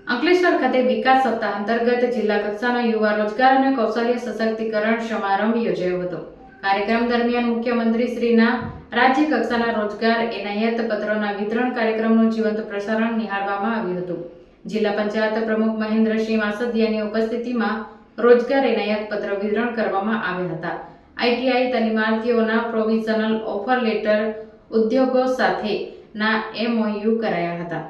અંકલેશ્વર ખાતે વિકાસ સપ્તાહ અંતર્ગત જિલ્લા કક્ષાનો યુવા રોજગાર અને કૌશલ્ય સશક્તિકરણ સમારંભ યોજાયો હતો. કાર્યક્રમ દરમિયાન મુખ્યમંત્રી શ્રીના રાજ્ય કક્ષાના રોજગાર એનાયત પત્રોના વિતરણ કાર્યક્રમનું જીવંત પ્રસારણ નિહાળવામાં આવ્યું હતું. જિલ્લા પંચાયત પ્રમુખ મહેન્દ્રસિંહ વાસદિયાની ઉપસ્થિતિમાં રોજગાર એનાયત પત્ર વિતરણ કરવામાં આવ્યા હતા. આઈટીઆઈ તાલીમાર્થીઓના પ્રોવિઝનલ ઓફર લેટર, ઉદ્યોગો સાથેના એમઓયુ કરાયા હતા.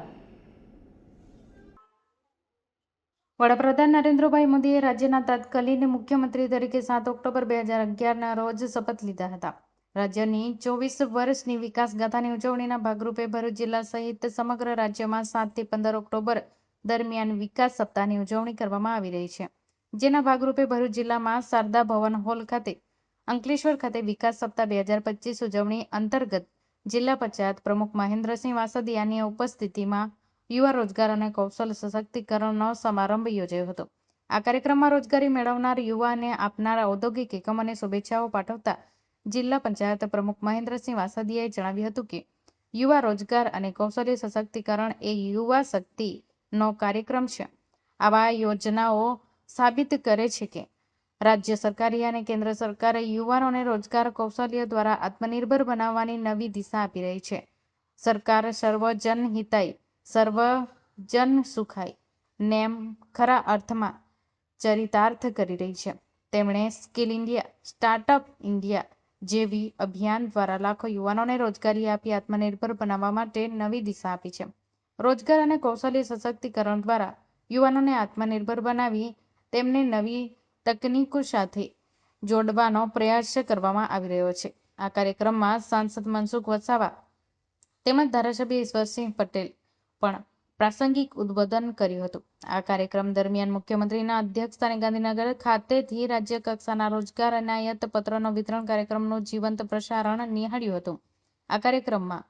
વડાપ્રધાન નરેન્દ્રભાઈ મોદીએ રાજ્યના તત્કાલીન મુખ્યમંત્રી તરીકે 7 ઓક્ટોબર 2011ના રોજ શપથ લીધા હતા. રાજ્યની 24 વર્ષની વિકાસ ગાથાની ઉજવણીના ભાગરૂપે ભરૂચ જિલ્લા સહિત સમગ્ર રાજ્યમાં 7 થી 15 ઓક્ટોબર દરમિયાન વિકાસ સપ્તાહની ઉજવણી કરવામાં આવી રહી છે. જેના ભાગરૂપે ભરૂચ જિલ્લામાં શારદા ભવન હોલ ખાતે અંકલેશ્વર ખાતે વિકાસ સપ્તાહ 2025 ઉજવણી અંતર્ગત જિલ્લા પંચાયત પ્રમુખ મહેન્દ્રસિંહ વાસદિયાની ઉપસ્થિતિમાં યુવા રોજગાર અને કૌશલ સશક્તિકરણનો સમારંભ યોજાયો હતો. આ કાર્યક્રમમાં રોજગારી મેળવનાર યુવા અને આપનારા ઔદ્યોગિક એકમોને શુભેચ્છાઓ પાઠવતા જિલ્લા પંચાયત પ્રમુખ મહેન્દ્રસિંહ વાસદિયાએ જણાવ્યું હતું કે યુવા રોજગાર અને કૌશલ્ય સશક્તિકરણ એ યુવા શક્તિનો કાર્યક્રમ છે. આવા યોજનાઓ સાબિત કરે છે કે રાજ્ય સરકારે અને કેન્દ્ર સરકારે યુવાનોને રોજગાર કૌશલ્ય દ્વારા આત્મનિર્ભર બનાવવાની નવી દિશા આપી રહી છે. સરકાર સર્વજન હિતાય સર્વજન સુખાય નેમ ખરા અર્થમાં ચરિતાર્થ કરી રહી છે. તેમણે સ્કિલ ઇન્ડિયા, સ્ટાર્ટઅપ ઇન્ડિયા જેવી અભિયાન દ્વારા લાખો યુવાનોને રોજગારી આપી આત્મનિર્ભર બનાવવા માટે નવી દિશા આપી છે. રોજગાર અને કૌશલ્ય સશક્તિકરણ દ્વારા યુવાનોને આત્મનિર્ભર બનાવી તેમને નવી તકનીકો સાથે જોડવાનો પ્રયાસ કરવામાં આવી રહ્યો છે. આ કાર્યક્રમમાં સાંસદ મનસુખ વસાવા તેમજ ધારાસભ્ય ઈશ્વરસિંહ પટેલ પણ પ્રાસંગિક ઉદ્બોધન કર્યું હતું. આ કાર્યક્રમ દરમિયાન મુખ્યમંત્રીના અધ્યક્ષસ્થાને ગાંધીનગર ખાતેથી રાજ્ય કક્ષાના રોજગાર એનાયત પત્રનો વિતરણ કાર્યક્રમનું જીવંત પ્રસારણ નિહાળ્યું હતું. આ કાર્યક્રમમાં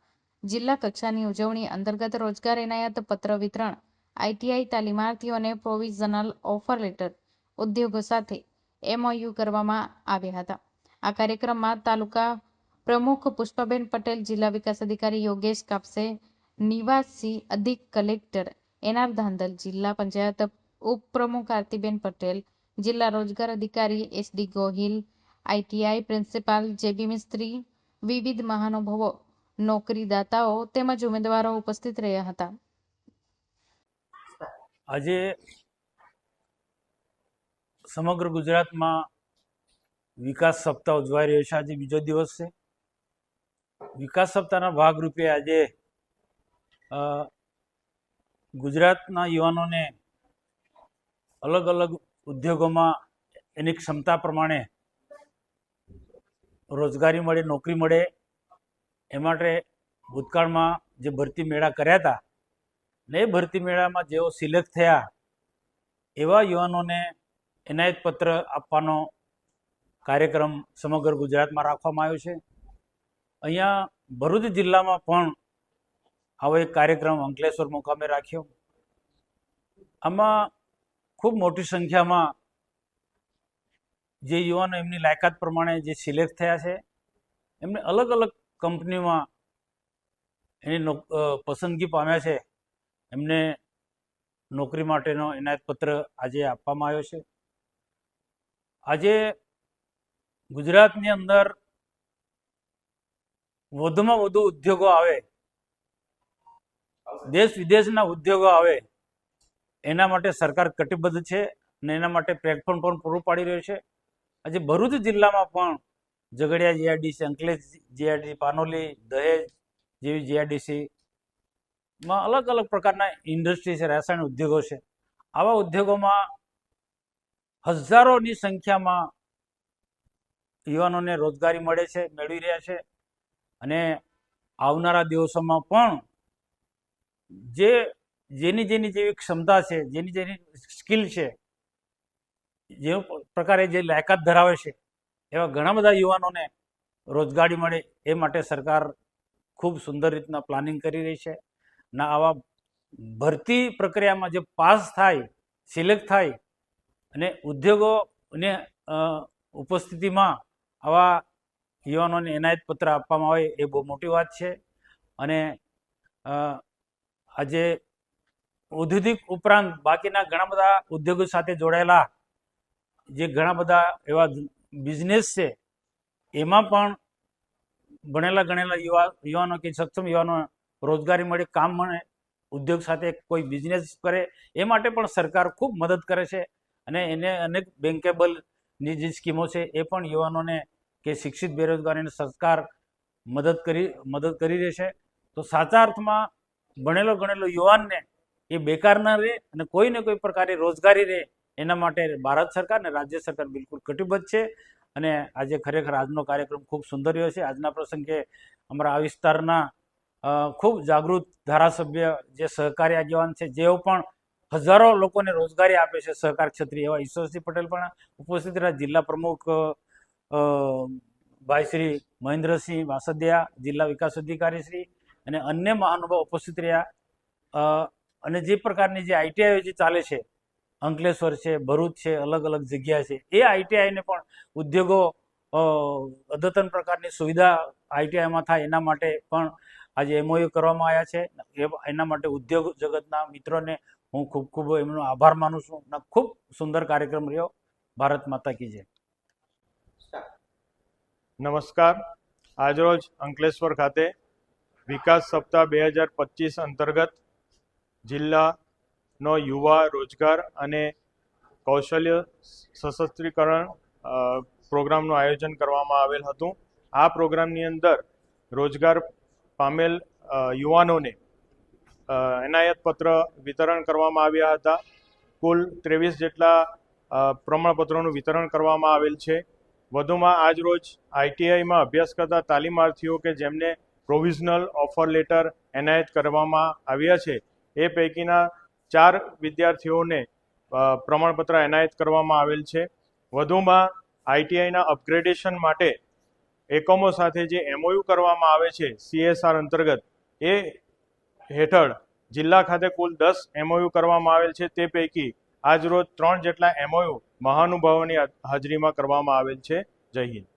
જિલ્લા કક્ષાની ઉજવણી અંતર્ગત રોજગાર એનાયત પત્ર વિતરણ, આઈટીઆઈ તાલીમાર્થીઓને પ્રોવિઝનલ ઓફર લેટર, ઉદ્યોગો સાથે એમઓયુ કરવામાં આવ્યા હતા. આ કાર્યક્રમમાં તાલુકા પ્રમુખ પુષ્પાબેન પટેલ, જિલ્લા વિકાસ અધિકારી યોગેશ કાપસે, નિવાસી અધિક કલેક્ટર એનઆર ધાંધલ, જિલ્લા પંચાયત ઉપપ્રમુખ આરતીબેન પટેલ, જિલ્લા રોજગાર અધિકારી એસડી ગોહિલ, આઈટીઆઈ પ્રિન્સિપાલ જેબી મિસ્ત્રી, વિવિધ મહાનુભાવો, નોકરીદાતાઓ તેમજ ઉમેદવારો ઉપસ્થિત રહ્યા હતા. આજે સમગ્ર ગુજરાતમાં વિકાસ સપ્તાહ ઉજવાઈ રહ્યો છે. આજે બીજો દિવસ છે. વિકાસ સપ્તાહના ભાગરૂપે આજે ગુજરાતના યુવાનોને અલગ અલગ ઉદ્યોગોમાં એની ક્ષમતા પ્રમાણે રોજગારી મળે, નોકરી મળે એ માટે ભૂતકાળમાં જે ભરતી મેળા કર્યા હતા ને એ ભરતી મેળામાં જેઓ સિલેક્ટ થયા એવા યુવાનોને એનાયત પત્ર આપવાનો કાર્યક્રમ સમગ્ર ગુજરાતમાં રાખવામાં આવ્યો છે. અહીંયા ભરૂચ જિલ્લામાં પણ આવો એક કાર્યક્રમ અંકલેશ્વર મુકામે રાખ્યો. આમાં ખૂબ મોટી સંખ્યામાં જે યુવાનો એમની લાયકાત પ્રમાણે જે સિલેક્ટ થયા છે એમને અલગ અલગ કંપનીમાં એની પસંદગી પામ્યા છે. એમને નોકરી માટેનો એનાયત પત્ર આજે આપવામાં આવ્યો છે. આજે ગુજરાતની અંદર વધુમાં વધુ ઉદ્યોગો આવે, દેશ વિદેશના ઉદ્યોગો આવે એના માટે સરકાર કટિબદ્ધ છે અને એના માટે પ્લેટફોર્મ પણ પૂરું પાડી રહ્યું છે. આજે ભરૂચ જિલ્લામાં પણ ઝઘડિયા જીઆઈડીસી, અંકલેશ જીઆઈડીસી, પાનોલી, દહેજ જેવી જીઆઈડીસીમાં અલગ અલગ પ્રકારના ઇન્ડસ્ટ્રી છે, રાસાયણિક ઉદ્યોગો છે. આવા ઉદ્યોગોમાં હજારોની સંખ્યામાં યુવાનોને રોજગારી મળે છે, મેળવી રહ્યા છે અને આવનારા દિવસોમાં પણ જેની જેવી ક્ષમતા છે, જેની જેની સ્કિલ છે, જે પ્રકારે જે લાયકાત ધરાવે છે એવા ઘણા બધા યુવાનોને રોજગારી મળે એ માટે સરકાર ખૂબ સુંદર રીતના પ્લાનિંગ કરી રહી છે. ના આવા ભરતી પ્રક્રિયામાં જે પાસ થાય, સિલેક્ટ થાય અને ઉદ્યોગોને ઉપસ્થિતિમાં આવા યુવાનોને એનાયત પત્ર આપવામાં આવે એ બહુ મોટી વાત છે. અને આજે ઔદ્યોગિક ઉપરાંત બાકીના ઘણા બધા ઉદ્યોગો સાથે જોડાયેલા જે ઘણા બધા એવા બિઝનેસ છે એમાં પણ ભણેલા ગણેલા યુવાનો કે સક્ષમ યુવાનો રોજગારી મળે, કામ મળે, ઉદ્યોગ સાથે કોઈ બિઝનેસ કરે એ માટે પણ સરકાર ખૂબ મદદ કરે છે. અને એને અનેક બેન્કેબલની જે સ્કીમો છે એ પણ યુવાનોને કે શિક્ષિત બેરોજગારીને સરકાર મદદ કરી રહેશે. તો સાચા અર્થમાં ભણેલો ગણેલો યુવાનને એ બેકાર ન રહે અને કોઈને કોઈ પ્રકારે રોજગારી રહે એના માટે ભારત સરકાર અને રાજ્ય સરકાર બિલકુલ કટિબદ્ધ છે. અને આજે ખરેખર આજનો કાર્યક્રમ ખૂબ સુંદર રહ્યો છે. આજના પ્રસંગે અમારા આ વિસ્તારના ખૂબ જાગૃત ધારાસભ્ય જે સહકારી આગેવાન છે, જેઓ પણ હજારો લોકોને રોજગારી આપે છે સહકાર ક્ષેત્રે, એવા ઈશ્વરસિંહ પટેલ પણ ઉપસ્થિત રહ્યા. જિલ્લા પ્રમુખ ભાઈ શ્રી મહેન્દ્રસિંહ વાસદિયા, જિલ્લા વિકાસ અધિકારી શ્રી અને અન્ય મહાનુભાવ ઉપસ્થિત રહ્યા. અને જે પ્રકારની જે આઈટીઆઈ જે ચાલે છે, અંકલેશ્વર છે, ભરૂચ છે, અલગ અલગ જગ્યા છે, એ આઈટીઆઈને પણ ઉદ્યોગો અદ્યતન પ્રકારની સુવિધા આઈટીઆઈમાં થાય એના માટે પણ આજે એમઓયુ કરવામાં આવ્યા છે. એના માટે ઉદ્યોગ જગતના મિત્રોને હું ખૂબ ખૂબ એમનો આભાર માનું છું. ખૂબ સુંદર કાર્યક્રમ રહ્યો. ભારત માતા કી જય. નમસ્કાર. આજરોજ અંકલેશ્વર ખાતે વિકાસ સપ્તાહ 2025 અંતર્ગત જિલ્લાનો યુવા રોજગાર અને કૌશલ્ય સશસ્ત્રીકરણ પ્રોગ્રામનું આયોજન કરવામાં આવેલ હતું. આ પ્રોગ્રામની અંદર રોજગાર પામેલ યુવાનોને એનાયત પત્ર વિતરણ કરવામાં આવ્યા હતા. કુલ 23 જેટલા પ્રમાણપત્રોનું વિતરણ કરવામાં આવેલ છે. વધુમાં આજરોજ આઈટીઆઈમાં અભ્યાસ કરતા તાલીમાર્થીઓ કે જેમને પ્રોવિઝનલ ઓફર લેટર એનાયત કરવામાં આવ્યા છે, એ પૈકીના 4 વિદ્યાર્થીઓને પ્રમાણપત્ર એનાયત કરવામાં આવેલ છે. વધુમાં આઈટીઆઈના અપગ્રેડેશન માટે એકમો સાથે જે એમઓયુ કરવામાં આવે છે CSR અંતર્ગત, એ હેઠળ જિલ્લા ખાતે કુલ 10 એમઓયુ કરવામાં આવેલ છે. તે પૈકી આજરોજ 3 જેટલા એમઓયુ મહાનુભાવોની હાજરીમાં કરવામાં આવેલ છે. જય હિન્દ.